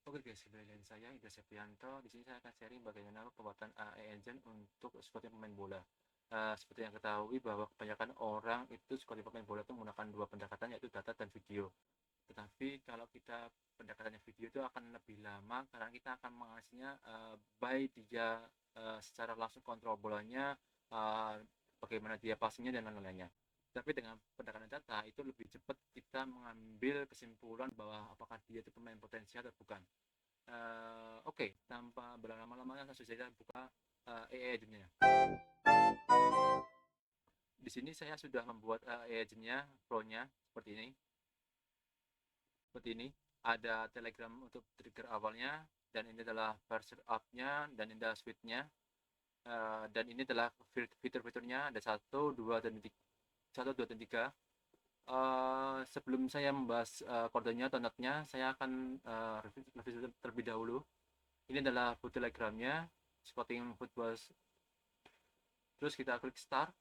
Oke guys, kembali dengan saya Indra Septianto. Di sini saya akan sharing bagaimana pembuatan AI agent untuk seperti pemain bola. Seperti yang ketahui bahwa kebanyakan orang itu seperti pemain bola itu menggunakan dua pendekatan yaitu data dan video. Tetapi kalau kita pendekatannya video itu akan lebih lama karena kita akan mengasihnya by dia secara langsung kontrol bolanya, uh, bagaimana dia passingnya dan lain-lainnya. Tapi dengan pendekatan data itu lebih cepat kita mengambil kesimpulan bahwa apakah dia itu pemain potensial atau bukan. Oke, tanpa berlama-lama langsung saja buka AI agent-nya. Di sini saya sudah membuat AI agent-nya, Pro-nya seperti ini. Seperti ini. Ada Telegram untuk trigger awalnya, dan ini adalah version up-nya, dan ini adalah suite-nya. Dan ini adalah fitur-fiturnya, ada 1, 2, dan 3. 1, 2, dan 3. Sebelum saya membahas kodenya atau notnya, saya akan review terlebih dahulu. Ini adalah boot telegramnya, spotting football. Terus kita klik start.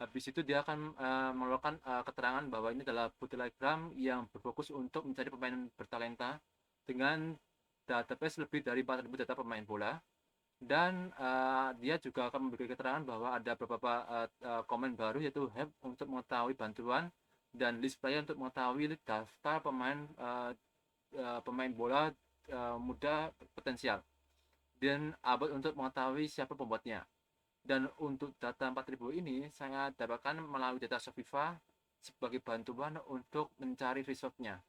Habis itu dia akan mengeluarkan keterangan bahwa ini adalah boot telegram yang berfokus untuk mencari pemain bertalenta dengan database lebih dari 4.000 data pemain bola. Dan dia juga akan memberi keterangan bahwa ada beberapa komen baru, yaitu help untuk mengetahui bantuan dan list player untuk mengetahui daftar pemain bola muda potensial, dan abad untuk mengetahui siapa pembuatnya. Dan untuk data 4.000 ini saya dapatkan melalui data Shopify sebagai bantuan untuk mencari resource-nya.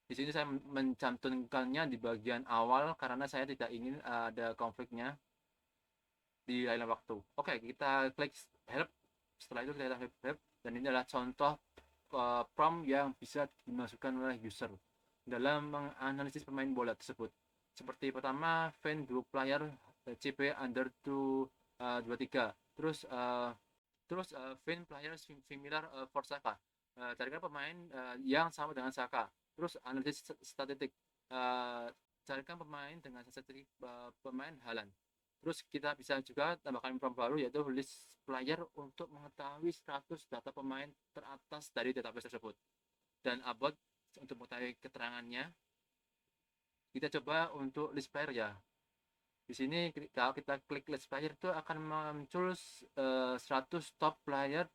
Di sini saya mencantumkannya di bagian awal karena saya tidak ingin ada konfliknya di lain waktu. Oke, kita klik help. Setelah itu kita klik help, dan ini adalah contoh prompt yang bisa dimasukkan oleh user dalam menganalisis pemain bola tersebut. Seperti pertama, fan group player CP under 23. Terus fan players similar for Saka. Carikan pemain yang sama dengan Saka. Terus analisis statistik. Uh, Carikan pemain dengan statistik pemain Haaland. Terus kita bisa juga tambahkan prompt baru, yaitu list player untuk mengetahui status data pemain teratas dari database tersebut. Dan about untuk mengetahui keterangannya. Kita coba untuk list player ya. Di sini kalau kita klik list player itu akan muncul 100 top player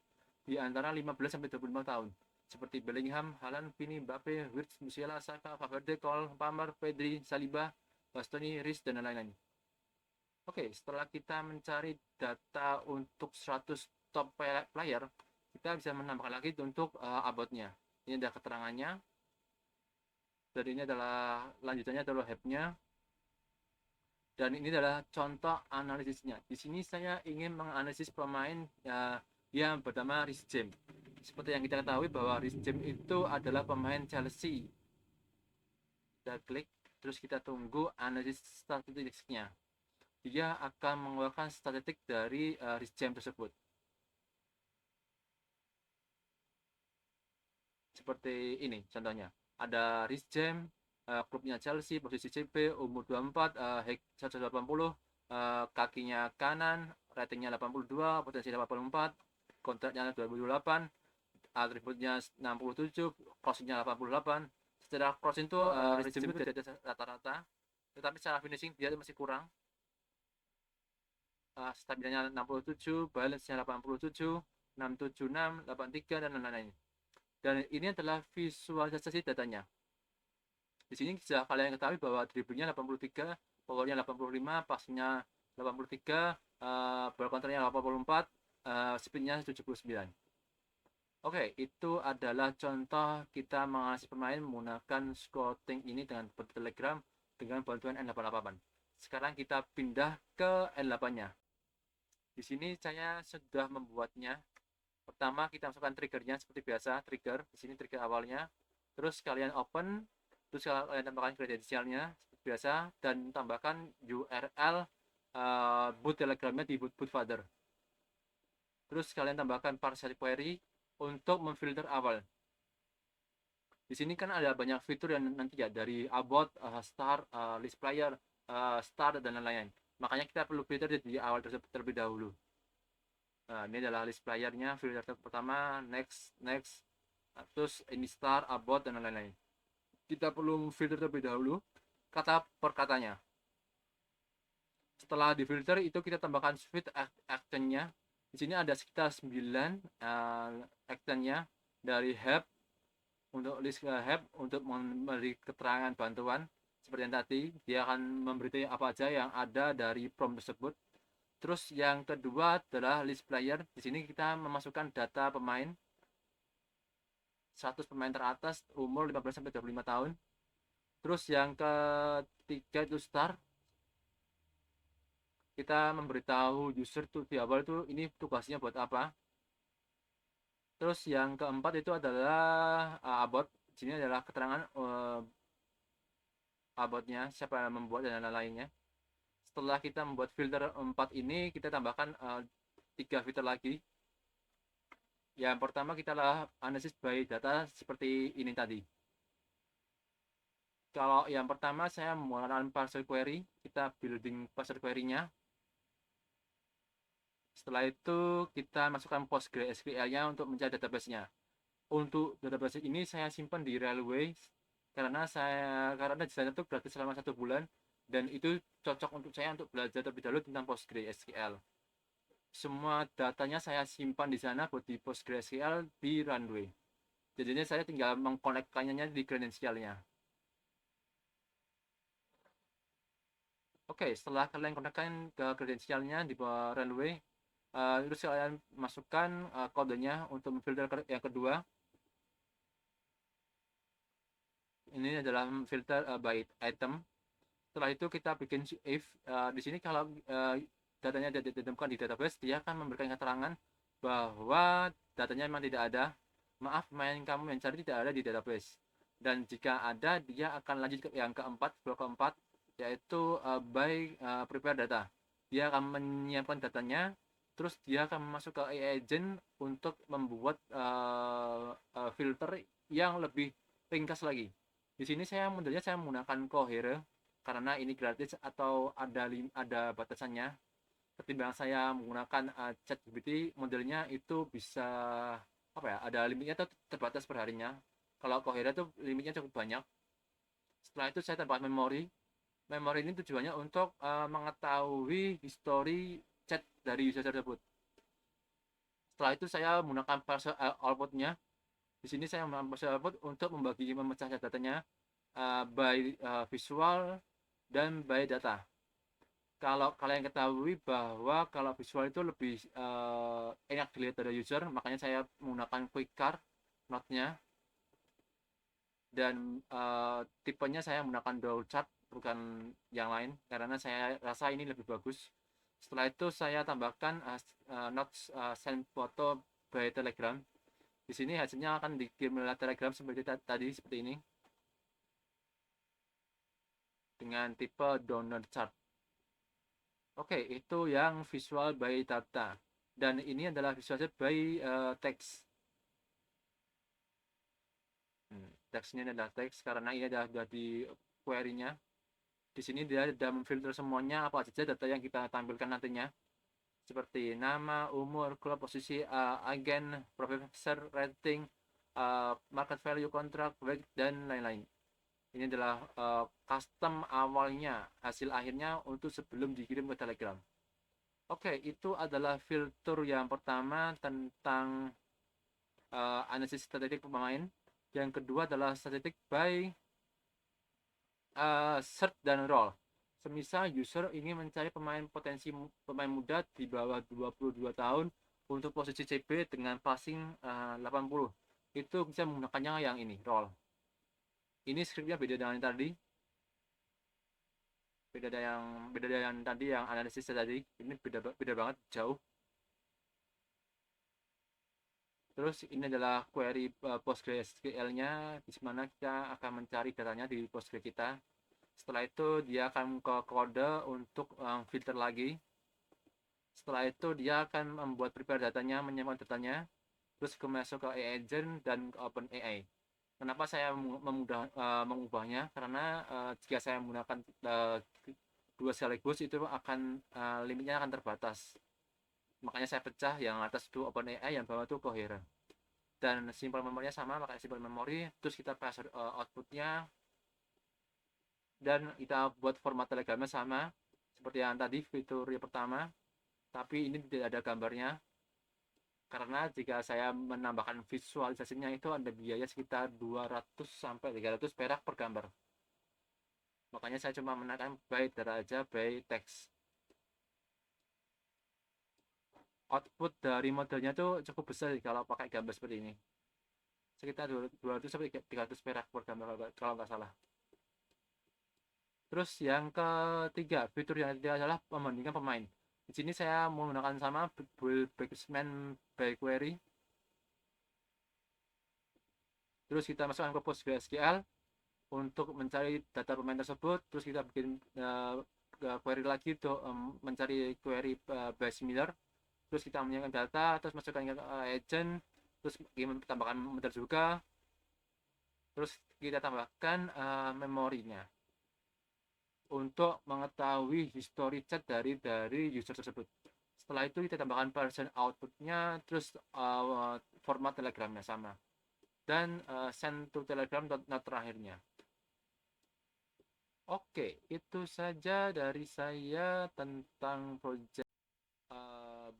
di antara 15 sampai 25 tahun. Seperti Bellingham, Haaland, Vini, Mbappe, Wirtz, Musiala, Saka, Valverde, Cole, Palmer, Pedri, Saliba, Bastoni, Rice, dan lain-lain. Oke, setelah kita mencari data untuk 100 top player, kita bisa menambahkan lagi untuk about-nya. Ini ada keterangannya. Dan ini adalah lanjutannya adalah help-nya. Dan ini adalah contoh analisisnya. Di sini saya ingin menganalisis pemain yang bernama Reece James. Seperti yang kita ketahui bahwa Reece James itu adalah pemain Chelsea. Kita klik, terus kita tunggu analisis statistiknya. Dia akan mengeluarkan statistik dari Reece James tersebut. Seperti ini contohnya. Ada Reece James, klubnya Chelsea, posisi CP, umur 24, height 180, kakinya kanan, ratingnya 82, potensi 84, kontraknya 2008, atributnya 67, crossingnya 88. Secara crossing itu Reece James itu di rata-rata, tetapi secara finishing dia masih kurang. Stabilnya 67, balance-nya 87, 676, 83, dan lain-lain. Dan ini adalah visualisasi datanya. Di sini bisa kalian ketahui bahwa dribblenya 83, powernya 85, passnya 83, ball controlnya 84, speednya 79. Oke, itu adalah contoh kita menganalisis pemain menggunakan scouting ini dengan Telegram dengan bantuan N88. Sekarang kita pindah ke N8-nya. Di sini saya sudah membuatnya. Pertama kita masukkan triggernya seperti biasa, trigger. Di sini trigger awalnya. Terus kalian open, terus kalian tambahkan kredensialnya seperti biasa, dan tambahkan URL boot telegramnya di boot father. Terus kalian tambahkan partial query untuk memfilter awal. Di sini kan ada banyak fitur yang nanti ya, dari about, start, list player, start, dan lain-lain. Makanya kita perlu filter di awal tersebut terlebih dahulu. Nah, ini adalah list playernya, filter pertama, next, terus ini start, about, dan lain-lain. kita perlu filter terlebih dahulu kata per katanya. Setelah difilter itu kita tambahkan switch actionnya. Di sini ada sekitar 9 actionnya dari help untuk list help untuk memberi keterangan bantuan seperti yang tadi dia akan memberitahu apa aja yang ada dari prompt tersebut. Terus yang kedua adalah list player. Di sini kita memasukkan data pemain 100 pemain teratas umur 15 sampai 25 tahun. Terus yang ketiga itu start. Kita memberitahu user tuh di awal itu ini tugasnya buat apa. Terus yang keempat itu adalah about. Di sini adalah keterangan aboutnya, siapa yang membuat dan lain-lainnya. Setelah kita membuat filter 4 ini, kita tambahkan 3 filter lagi. Yang pertama kita lah analysis by data seperti ini tadi. Kalau yang pertama saya menggunakan parser query, kita building parser query-nya. Setelah itu kita masukkan PostgreSQL-nya untuk mencari database-nya. Untuk database ini saya simpan di Railway karena di sana itu gratis selama 1 bulan dan itu cocok untuk saya untuk belajar terlebih dahulu tentang PostgreSQL. Semua datanya saya simpan di sana buat di PostgreSQL di Runway. Jadinya saya tinggal mengkonekkannya di kredensialnya. Oke, setelah kalian konekkan ke kredensialnya di Runway, terus kalian masukkan kodenya untuk memfilter yang kedua. Ini adalah filter by item. Setelah itu kita bikin if. Di sini kalau datanya ditemukan di database, dia akan memberikan keterangan bahwa datanya memang tidak ada. Maaf, pemain kamu yang cari tidak ada di database. Dan jika ada, dia akan lanjut ke yang keempat, blok keempat, yaitu by prepare data. Dia akan menyiapkan datanya, terus dia akan masuk ke AI agent untuk membuat filter yang lebih ringkas lagi. Di sini modelnya saya menggunakan Cohere karena ini gratis atau ada batasannya. Ketimbang saya menggunakan ChatGPT, modelnya itu bisa apa ya? Ada limitnya atau terbatas per harinya. Kalau Cohere itu limitnya cukup banyak. Setelah itu saya tambahkan memori. Memori ini tujuannya untuk mengetahui histori chat dari user tersebut. Setelah itu saya menggunakan parser output-nya. Di sini saya menggunakan parser output untuk memecah datanya by visual dan by data. Kalau kalian ketahui bahwa kalau visual itu lebih enak dilihat dari user, makanya saya menggunakan quick car note-nya dan tipenya saya menggunakan draw chart bukan yang lain karena saya rasa ini lebih bagus. Setelah itu saya tambahkan notes send photo by telegram. Di sini hasilnya akan dikirim melalui telegram seperti tadi seperti ini dengan tipe download chart. Oke, itu yang visual by data dan ini adalah visual by text. Text-nya adalah teks karena ini adalah di query-nya. Di sini dia sudah memfilter semuanya apa saja data yang kita tampilkan nantinya. Seperti nama, umur, klub, posisi, agen, profesor, rating, market value, kontrak, weight, dan lain-lain. Ini adalah custom awalnya, hasil akhirnya untuk sebelum dikirim ke Telegram. Oke, itu adalah filter yang pertama tentang analisis statistik pemain. Yang kedua adalah statistik by search dan role. Semisal user ingin mencari pemain muda di bawah 22 tahun untuk posisi CB dengan passing 80. Itu bisa menggunakannya yang ini, role. Ini scriptnya beda dengan yang tadi. Beda dari yang tadi yang analisis tadi. Ini beda banget, jauh. Terus ini adalah query PostgreSQL-nya, di mana kita akan mencari datanya di Postgre kita. Setelah itu dia akan ke kode untuk filter lagi. Setelah itu dia akan membuat prepare datanya, menyiapkan datanya, terus masuk ke AI agent dan ke OpenAI. Kenapa saya mengubahnya? Karena jika saya menggunakan dua sekaligus itu akan limitnya akan terbatas. Makanya saya pecah yang atas itu OpenAI, yang bawah itu Cohere. Dan simple memorinya sama, makanya simple memory. Terus kita pass outputnya dan kita buat format Telegramnya sama seperti yang tadi fitur yang pertama, tapi ini tidak ada gambarnya karena jika saya menambahkan visualisasinya itu ada biaya sekitar 200 sampai 300 perak per gambar. Makanya saya cuma menekan by aja by text. Output dari modelnya tuh cukup besar kalau pakai gambar seperti ini. Sekitar 200 sampai 300 perak per gambar kalau nggak salah. Terus yang ketiga, fitur yang ketiga adalah membandingkan pemain. Di sini saya menggunakan sama build baseman by query. Terus kita masukkan ke PostgreSQL untuk mencari data pemain tersebut. Terus kita bikin query lagi untuk mencari query by similar. Terus kita menyiapkan data, terus masukkan ke agent, terus kita tambahkan model juga. Terus kita tambahkan memorinya untuk mengetahui history chat dari user tersebut. Setelah itu kita tambahkan version outputnya, terus format telegramnya sama, dan send to telegram not terakhirnya. Oke, itu saja dari saya tentang project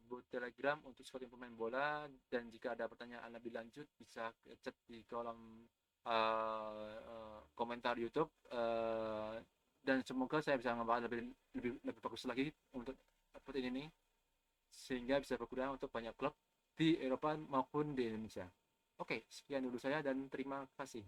bot telegram untuk scouting pemain bola. Dan jika ada pertanyaan lebih lanjut bisa chat di kolom komentar YouTube, dan semoga saya bisa membahas lebih bagus lagi untuk upload ini sehingga bisa berguna untuk banyak klub di Eropa maupun di Indonesia. Oke, sekian dulu saya dan terima kasih.